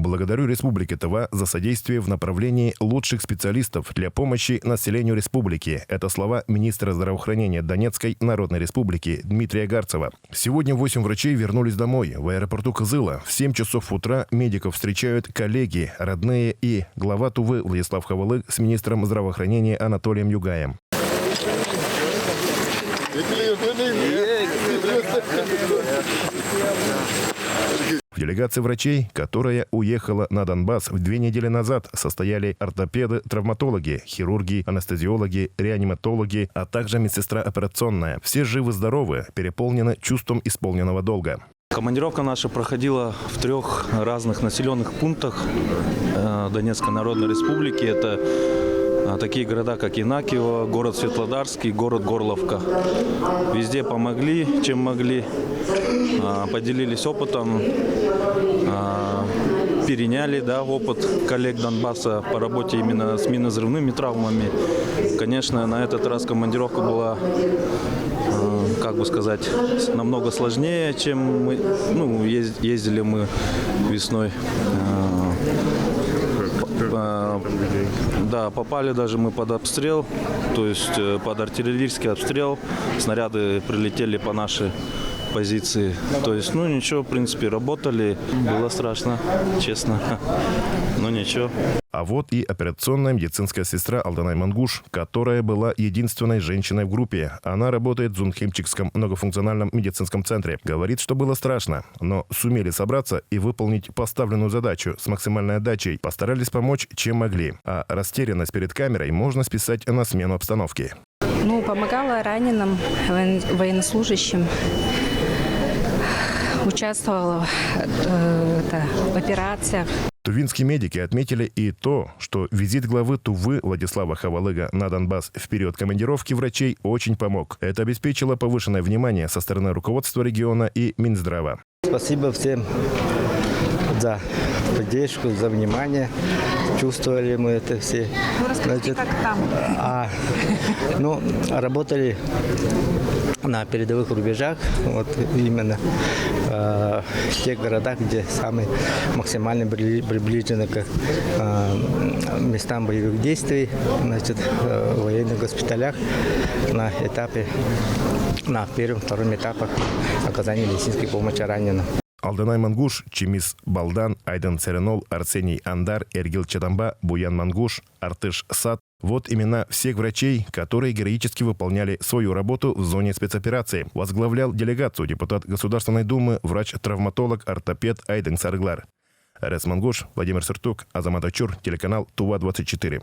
Благодарю Республике Тыва за содействие в направлении лучших специалистов для помощи населению республики. Это слова министра здравоохранения Донецкой Народной Республики Дмитрия Гарцева. Сегодня 8 врачей вернулись домой. В аэропорту Кызыла в 7 часов утра медиков встречают коллеги, родные и глава Тувы Владислав Хавалык с министром здравоохранения Анатолием Югаем. В делегации врачей, которая уехала на Донбасс 2 недели назад, состояли ортопеды, травматологи, хирурги, анестезиологи, реаниматологи, а также медсестра операционная. Все живы-здоровы, переполнены чувством исполненного долга. Командировка наша проходила в 3 разных населенных пунктах Донецкой Народной Республики. Это такие города, как Инакиево, город Светлодарский, город Горловка. Везде помогли, чем могли, поделились опытом, переняли опыт коллег Донбасса по работе именно с минно-взрывными травмами. Конечно, на этот раз командировка была, намного сложнее, чем мы ездили мы весной. Да, попали даже мы под обстрел, то есть под артиллерийский обстрел. Снаряды прилетели по нашей позиции. То есть, ничего, в принципе, работали. Было страшно, честно, но ничего. А вот и операционная медицинская сестра Алданай Мангуш, которая была единственной женщиной в группе. Она работает в Зунхимчикском многофункциональном медицинском центре. Говорит, что было страшно, но сумели собраться и выполнить поставленную задачу с максимальной отдачей. Постарались помочь, чем могли. А растерянность перед камерой можно списать на смену обстановки. Помогала раненым, военнослужащим. Участвовала в операциях. Тувинские медики отметили и то, что визит главы Тувы Владислава Хавалыга на Донбасс в период командировки врачей очень помог. Это обеспечило повышенное внимание со стороны руководства региона и Минздрава. Спасибо всем за поддержку, за внимание. Чувствовали мы это все. Расскажите, как там? Работали на передовых рубежах, именно в тех городах, где самые максимально приближены к местам боевых действий, в военных госпиталях на первом-втором этапах оказания медицинской помощи раненым. Алданай Мангуш, Чимис Балдан, Айдан Церенол, Арсений Андар, Эргил Чадамба, Буян Мангуш, Артыш Сад. Вот имена всех врачей, которые героически выполняли свою работу в зоне спецоперации. Возглавлял делегацию депутат Государственной Думы, врач-травматолог, ортопед Айдан Сарглар. Арес Мангуш, Владимир Сыртук, Азамат Ачур, телеканал Тува-24.